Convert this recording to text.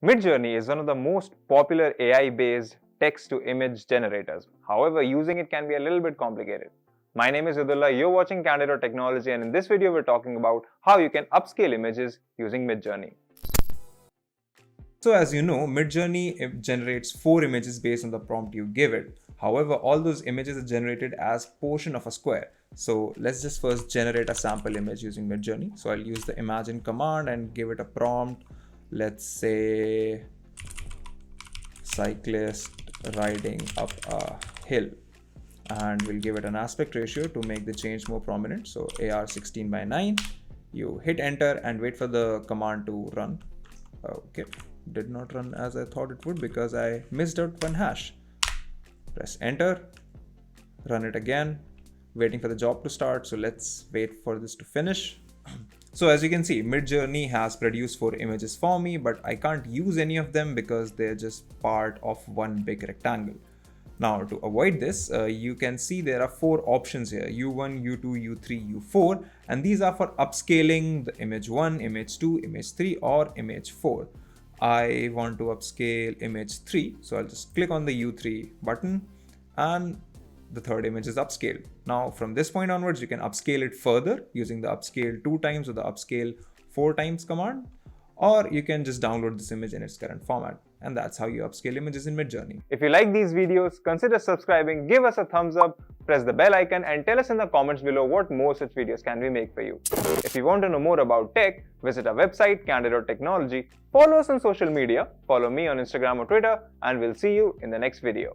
Midjourney is one of the most popular AI-based text-to-image generators. However, using it can be a little bit complicated. My name is Abdullah, you're watching Candid.Technology, and in this video we're talking about how you can upscale images using Midjourney. So as you know, Midjourney generates 4 images based on the prompt you give it. However, all those images are generated as portion of a square. So let's just first generate a sample image using Midjourney. So I'll use the imagine command and give it a prompt. Let's say cyclist riding up a hill. And we'll give it an aspect ratio to make the change more prominent. So AR 16:9. You hit enter and wait for the command to run. Okay, did not run as I thought it would because I missed out one hash. Press enter, run it again, waiting for the job to start. So let's wait for this to finish. So as you can see, Midjourney has produced 4 images for me, but I can't use any of them because they're just part of one big rectangle. Now to avoid this, you can see there are 4 options here, U1, U2, U3, U4, and these are for upscaling the image 1, image 2, image 3 or image 4. I want to upscale image 3, so I'll just click on the U3 button and the third image is upscaled. Now from this point onwards, you can upscale it further using the upscale 2 times or the upscale 4 times command, or you can just download this image in its current format. And that's how you upscale images in Midjourney. If you like these videos, consider subscribing, give us a thumbs up, press the bell icon and tell us in the comments below what more such videos can we make for you. If you want to know more about tech, visit our website Candid.Technology, follow us on social media, follow me on Instagram or Twitter, and we'll see you in the next video.